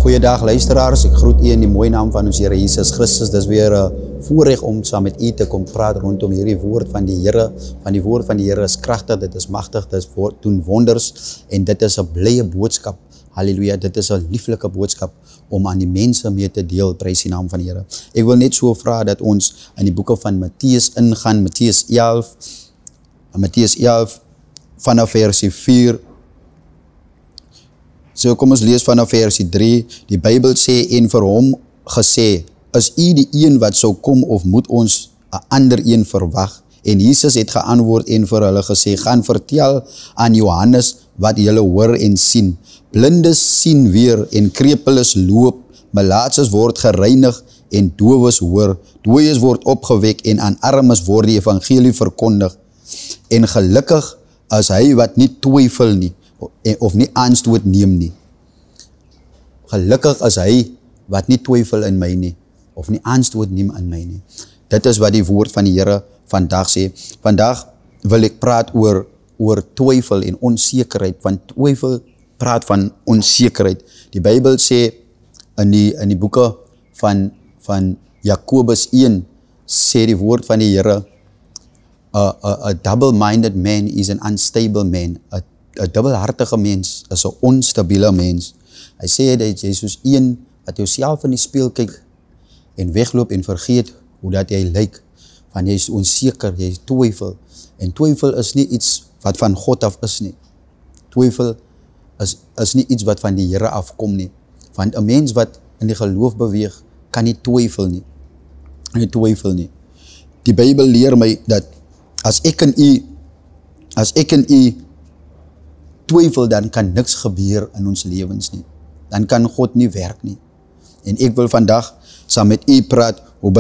Goeiedag luisteraars, ek groet u in die mooie naam van ons Here Jesus Christus. Dis weer 'n voorreg om saam met u te kom praat rondom hierdie woord van die Here. Want die woord van die Here is kragtig, dit is magtig, dit doen wonders en dit is 'n blye boodskap. Halleluja, dit is 'n lieflike boodskap om aan die mense mee te deel, prys die naam van die Here. Ek wil net so vra dat ons in die boeke van Matteus ingaan, Matteus 11 vanaf versie 4. So kom ons lees vanaf versie 3. Die Bybel sê, en vir hom gesê, is u die een wat sou kom of moet ons 'n ander een verwag? En Jesus het geantwoord en vir hulle gesê, gaan vertel aan Johannes wat julle hoor en sien. Blindes sien weer en krepeles loop, malaatses word gereinig en dowes hoor, dooies word opgewek en aan armes word die evangelie verkondig. En gelukkig is hy wat nie twyfel nie, of nie aanstoot neem nie. Gelukkig is hy wat nie twyfel in my nie, of nie aanstoot neem in my nie. Dit is wat die woord van die Here vandag sê. Vandag wil ek praat oor twyfel en onsekerheid, want twyfel praat van onsekerheid. Die Bybel sê in die boeke van Jakobus 1, sê die woord van die Here, a double-minded man is an unstable man. 'n dubbelhartige mens is 'n onstabiele mens. Hy sê dat jy soos een wat jouself in die spieël kyk en wegloop en vergeet hoe dat jy lyk, want jy is onseker, jy twyfel. En twyfel is nie iets wat van God af is nie. Twyfel is nie iets wat van die Here afkom nie. Want 'n mens wat in die geloof beweeg, kan nie twyfel nie. Die Bybel leer my dat as ek en u twyfel, dan kan niks gebeur in ons lewens nie. Dan kan God nie werk nie. En ek wil vandag saam met u praat hoe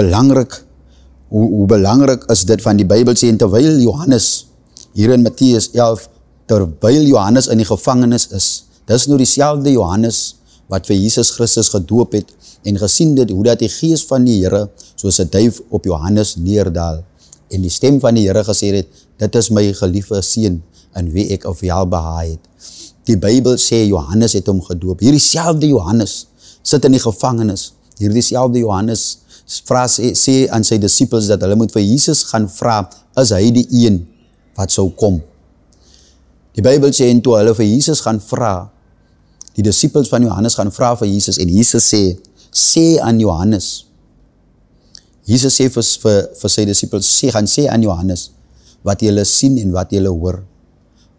belangrik is dit van die Bybel sê, en terwyl Johannes, hier in Matteus 11, terwyl Johannes in die gevangenis is, dis nou dieselfde Johannes wat vir Jesus Christus gedoop het en gesien dit hoe dat die gees van die Here soos 'n duif op Johannes neerdaal. En die stem van die Here gesê het, dit is my geliefde seun in wie ek of welbehaag het. Die Bybel sê Johannes het hom gedoop. Hierdie selfde Johannes sit in die gevangenis. Hierdie selfde Johannes sê aan sy disippels dat hulle moet vir Jesus gaan vra, is hy die een wat sou kom? Die Bybel sê, en toe hulle vir Jesus gaan vra, die disippels van Johannes gaan vra vir Jesus, en Jesus sê aan Johannes, Jesus sê vir sy disippels, gaan sê aan Johannes, wat julle sien en wat julle hoor.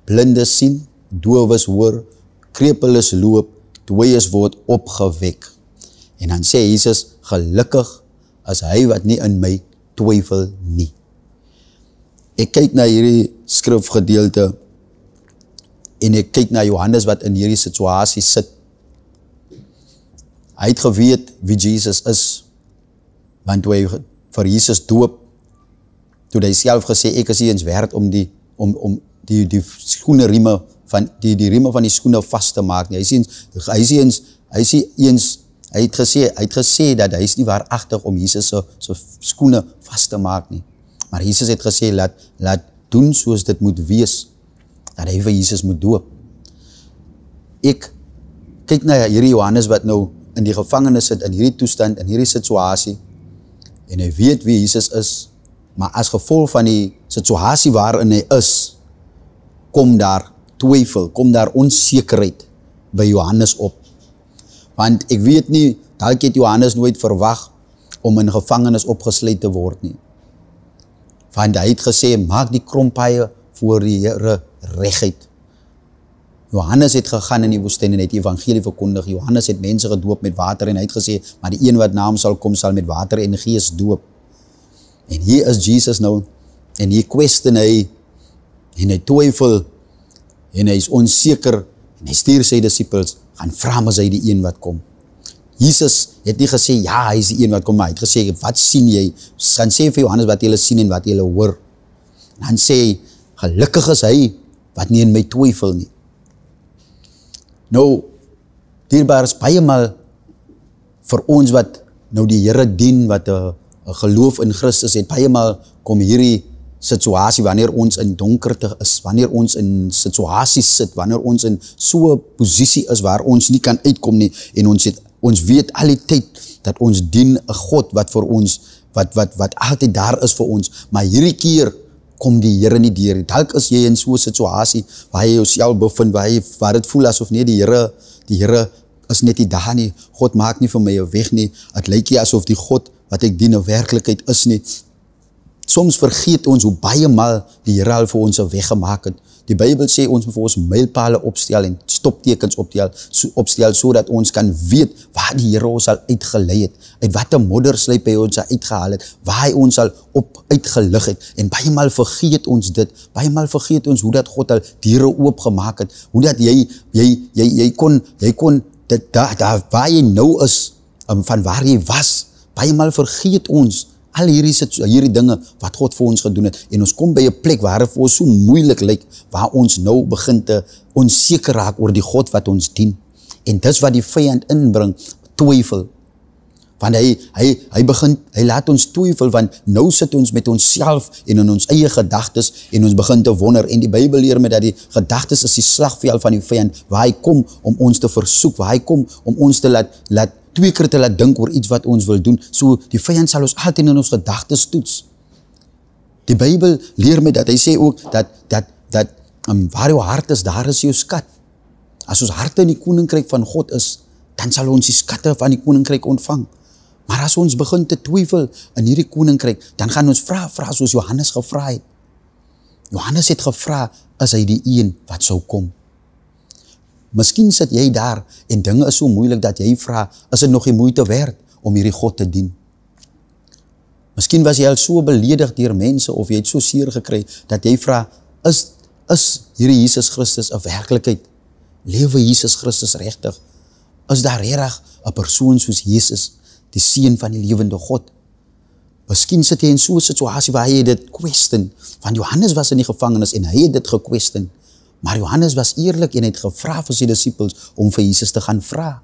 Blindes sien, dowes hoor, krepeles loop, dooies word opgewek. En dan sê Jesus, gelukkig is hy wat nie in my twyfel nie. Ek kyk na hierdie skrifgedeelte en ek kyk na Johannes wat in hierdie situasie sit. Hy het geweet wie Jesus is, want toe hy vir Jesus doop, toe hy self gesê, ek is nie eens werd om die skoene rieme die rieme van die skoene vast te maak nie. Hy het gesê dat hy is nie waaragtig om Jesus se skoene vast te maak nie. Maar Jesus het gesê, laat doen soos dit moet wees, dat hy vir Jesus moet doop. Ek kyk na hierdie Johannes wat nou in die gevangenis sit, in hierdie toestand, in hierdie situasie, en hy weet wie Jesus is, maar as gevolg van die situasie waarin hy is, kom daar twyfel, kom daar onsekerheid by Johannes op. Want ek weet nie, dalk het Johannes nooit verwag om in gevangenis opgesluit te word nie. Want hy het gesê, maak die krompaaie voor die Here reguit. Johannes het gegaan in die woestyn en het die evangelie verkondig. Johannes het mense gedoop met water en hy het gesê, maar die een wat na hom sal kom, sal met water en gees doop. En hier is Jesus nou, en hier question hy, en hy twyfel, en hy is onseker, en hy stuur sy disippels, gaan vra maar hy die een wat kom. Jesus het nie gesê, ja, hy is die een wat kom, maar hy het gesê, wat sien jy? Dan sê vir Johannes wat jy sien en wat jy hoor. En dan sê hy, gelukkig is hy, wat nie in my twyfel nie. Nou, dierbaar is baie mal vir ons wat nou die Here dien, wat 'n geloof in Christus het, baie mal kom hierdie situasie, wanneer ons in donkerte is, wanneer ons in situasies sit, wanneer ons in so 'n posisie is waar ons nie kan uitkom nie, en ons het Ons weet al die tyd dat ons dien 'n God wat vir ons, wat altyd daar is vir ons, maar hierdie keer kom die Here nie deur. Dalk is jy in so 'n situasie waar jy jouself bevind, waar dit voel asof nie die Here is net nie daar nie. God maak nie vir my 'n weg nie. Dit lyk nie asof die God wat ek dien 'n werklikheid is nie. Soms vergeet ons hoe baie mal die Here al vir ons 'n weg gemaak het. Die Bybel sê ons moet vir ons mylpale opstel en stoptekens opstel sodat ons kan weet waar die Here ons al uitgelei het, uit watter modderslyp hy ons al uitgehaal het, waar hy ons al uitgelig het. En baie maal vergeet ons dit. Baie maal vergeet ons hoe dat God al deure oopgemaak het, hoe dat jy kon dit daar waar jy nou is, van waar jy was. Baie maal vergeet ons al hierdie dinge wat God vir ons gedoen het, en ons kom by 'n plek waar het vir ons so moeilik lyk, waar ons nou begin te onseker raak oor die God wat ons dien. En dis wat die vyand inbring, twyfel. Want hy laat ons twyfel, want nou sit ons met onsself en in ons eie gedagtes en ons begin te wonder. En die Bybel leer my dat die gedagtes is die slagveld van die vyand, waar hy kom om ons te versoek, waar hy kom om ons te laat twee keer te laat dink oor iets wat ons wil doen. So die vyand sal ons altyd in ons gedagtes toets. Die Bybel leer my dat hy sê ook dat waar jou hart is, daar is jou skat. As ons harte in die koninkryk van God is, dan sal ons die skatte van die koninkryk ontvang. Maar as ons begin te twyfel in hierdie koninkryk, dan gaan ons vra soos Johannes gevra het. Johannes het gevra, is hy die een wat sou kom? Miskien sit jy daar en dinge is so moeilik dat jy vra, is dit nog die moeite werd om hierdie God te dien? Miskien was jy al so beledig deur mense of jy het so seer gekry dat jy vra, is hierdie Jesus Christus 'n werklikheid? Lewe Jesus Christus regtig? Is daar regtig 'n persoon soos Jesus, die seun van die lewende God? Miskien sit jy in so 'n situasie waar jy dit question, want Johannes was in die gevangenis en hy het dit gequestion. Maar Johannes was eerlik en het gevra vir sy disippels om vir Jesus te gaan vra.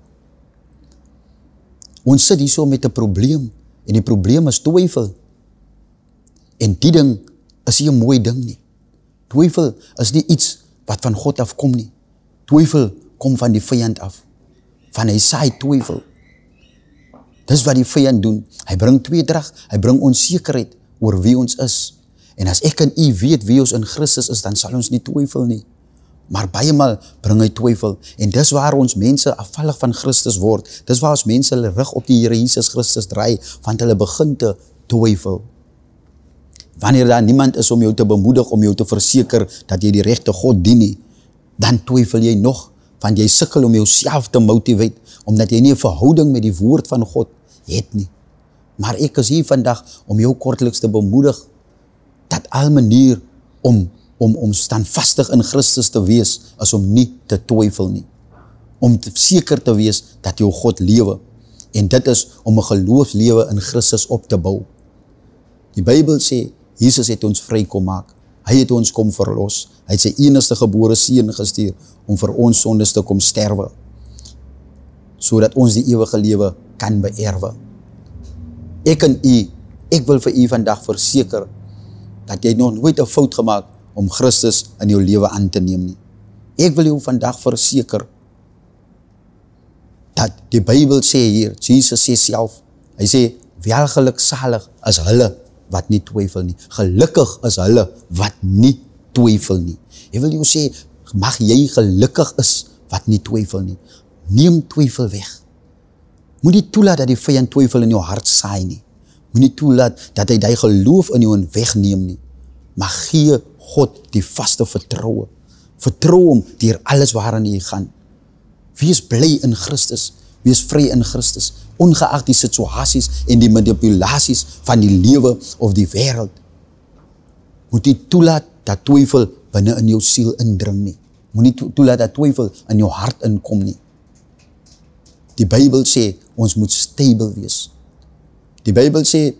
Ons sit hier so met 'n probleem, en die probleem is twyfel. En die ding is nie 'n mooi ding nie. Twyfel is nie iets wat van God afkom nie. Twyfel kom van die vyand af. Van hy saai twyfel. Dis wat die vyand doen. Hy bring tweedrag, hy bring onsekerheid oor wie ons is. En as ek en u weet wie ons in Christus is, dan sal ons nie twyfel nie. Maar baie maal bring hy twyfel, en dis waar ons mense afvallig van Christus word. Dis waar ons mense hulle rug op die Here Jesus Christus draai, want hulle begin te twyfel. Wanneer daar niemand is om jou te bemoedig, om jou te verseker dat jy die regte God dien nie, dan twyfel jy nog, want jy sukkel om jouself te motivate, omdat jy nie 'n verhouding met die woord van God het nie. Maar ek is hier vandag om jou kortliks te bemoedig, dat al manier om standvastig in Christus te wees, is om nie te twyfel nie. Om seker te wees dat jou God lewe. En dit is om 'n geloofslewe in Christus op te bou. Die Bybel sê, Jesus het ons vry kom maak. Hy het ons kom verlos. Hy het sy enigste gebore seun gestuur om vir ons sondes te kom sterwe, sodat ons die ewige lewe kan beerwe. Ek wil vir u vandag verseker dat jy nog nooit 'n fout gemaak om Christus in jou lewe aan te neem nie. Ek wil jou vandag verseker dat die Bybel sê hier, Jesus sê self, hy sê, welgeluksalig is hulle wat nie twyfel nie. Gelukkig is hulle wat nie twyfel nie. Ek wil jou sê, mag jy gelukkig is wat nie twyfel nie. Neem twyfel weg. Moet nie toelaat dat die vyand twyfel in jou hart saai nie. Moet nie toelaat dat hy die geloof in jou wegneem nie. Maar gee God die vaste vertroue. Vertrou hom deur alles waarin jy gaan. Wees bly in Christus. Wees vry in Christus. Ongeag die situasies en die manipulasies van die lewe of die wêreld. Moet nie toelaat dat twyfel binne in jou siel indring nie. Moet nie toelaat dat twyfel in jou hart inkom nie. Die Bybel sê, ons moet stable wees. Die Bybel sê,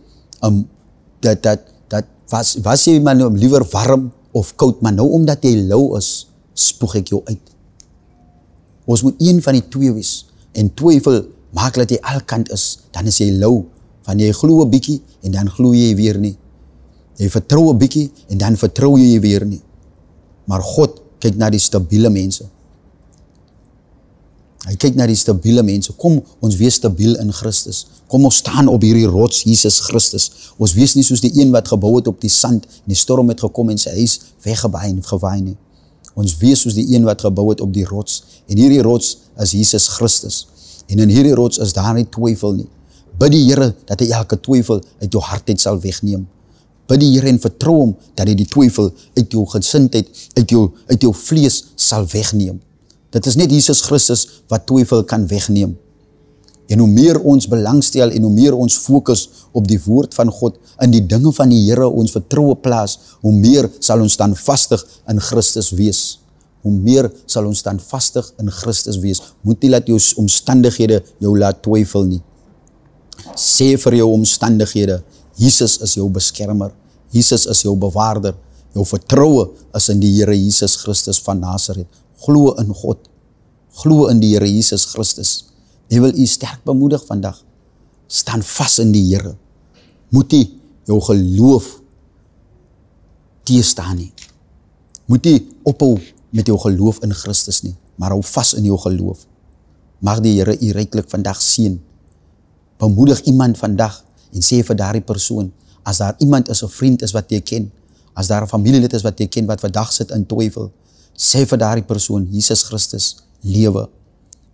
was jy maar nou liever warm of koud, maar nou omdat jy lou is, spoeg ek jou uit. Ons moet een van die twee wees, en twyfel maak dat jy alkant is, dan is jy lou, van jy glo 'n bietjie, en dan glo jy weer nie. Jy vertrou 'n bietjie, en dan vertrou jy weer nie. Maar God kyk na die stabiele mense. Hy kyk na die stabiele mense. Kom ons wees stabiel in Christus. Kom ons staan op hierdie rots, Jesus Christus. Ons wees nie soos die een wat gebou het op die sand en die storm het gekom en sy huis weggewaai nie. Ons wees soos die een wat gebou het op die rots. En hierdie rots is Jesus Christus. En in hierdie rots is daar nie twyfel nie. Bid die Here dat hy elke twyfel uit jou hart uit sal wegneem. Bid die Here en vertrou hom dat hy die twyfel uit jou gesindheid, uit jou vlees sal wegneem. Dit is net Jesus Christus wat twyfel kan wegneem. En hoe meer ons belangstel en hoe meer ons fokus op die woord van God, in die dinge van die Here ons vertroue plaas, hoe meer sal ons dan vastig in Christus wees. Hoe meer sal ons dan vastig in Christus wees. Moet nie laat jou omstandighede jou laat twyfel nie. Sê vir jou omstandighede, Jesus is jou beskermer, Jesus is jou bewaarder, jou vertroue is in die Here Jesus Christus van Nazareth. Glo in God, glo in die Here Jesus Christus. Hy wil u sterk bemoedig vandag. Staan vas in die Here. Moet u jou geloof teestaan nie. Moet u ophou met jou geloof in Christus nie, maar hou vas in jou geloof. Mag die Here u ryklik vandag seën. Bemoedig iemand vandag en sê vir daardie persoon, as daar iemand is, 'n vriend is wat jy ken, as daar 'n familielid is wat jy ken wat vandag sit in twyfel, sê vir daardie persoon, Jesus Christus lewe.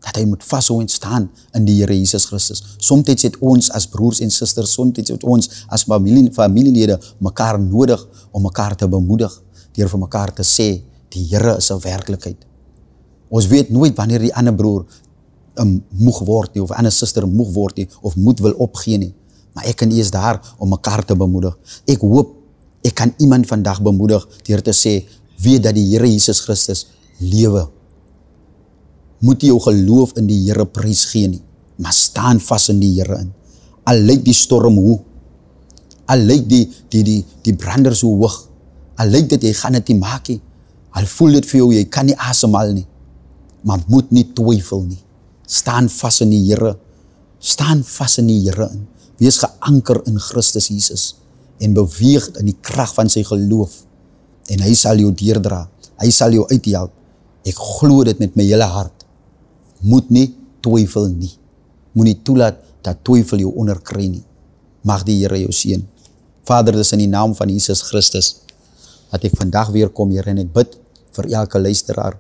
Dat hy moet vashou en staan in die Here Jesus Christus. Soms het ons as broers en susters, soms het ons as familielede mekaar nodig om mekaar te bemoedig, deur vir mekaar te sê, die Here is 'n werklikheid. Ons weet nooit wanneer die ander broer moeg word nie, of ander suster moeg word nie, of moed wil opgee nie. Maar ek en u is daar om mekaar te bemoedig. Ek hoop, ek kan iemand vandag bemoedig, deur te sê, weet dat die Here Jesus Christus lewe. Moet jy jou geloof in die Here prys gee nie, maar staan vas in die Here in. Al lyk die storm hoe, al lyk die branders hoe hoog, al lyk dit jy gaan dit nie maak nie, al voel dit vir jou, jy kan nie asemhaal nie, maar moet nie twyfel nie. Staan vas in die Here, staan vas in die Here in. Wees geanker in Christus Jesus en beweeg in die krag van sy geloof en hy sal jou deurdra, hy sal jou uithelp. Ek glo dit met my hele hart. Moet nie twyfel nie. Moet nie toelaat dat twyfel jou onderkry nie. Mag die Here jou seën. Vader, dis in die naam van Jesus Christus dat ek vandag weer kom, Here, en ek bid vir elke luisteraar.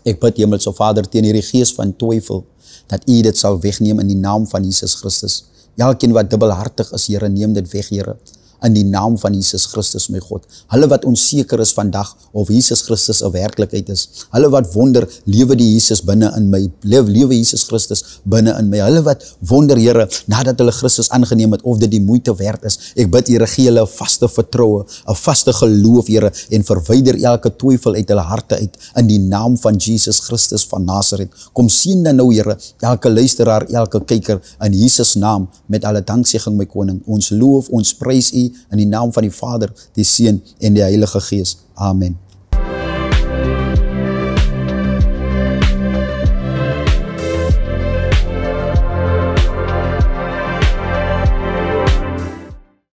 Ek bid, Hemelse Vader, teen hierdie gees van twyfel, dat u dit sal wegneem in die naam van Jesus Christus. Elkeen wat dubbelhartig is, Here, neem dit weg, Here, in die naam van Jesus Christus, my God. Hulle wat onseker is vandag, of Jesus Christus 'n werklikheid is. Hulle wat wonder, lewe die Jesus binne in my, lewe Jesus Christus binne in my. Hulle wat wonder, Here, nadat hulle Christus aangeneem het, of dit die moeite werd is. Ek bid, Here, gee hulle 'n vaste vertroue, 'n vaste geloof, Here, en verwyder elke twyfel uit hulle harte uit, in die naam van Jesus Christus van Nazareth. Kom sien dan nou, Here, elke luisteraar, elke kyker, in Jesus naam, met alle danksegging, my koning. Ons loof, ons prys u, in die naam van die Vader, die Seun en die Heilige Gees. Amen.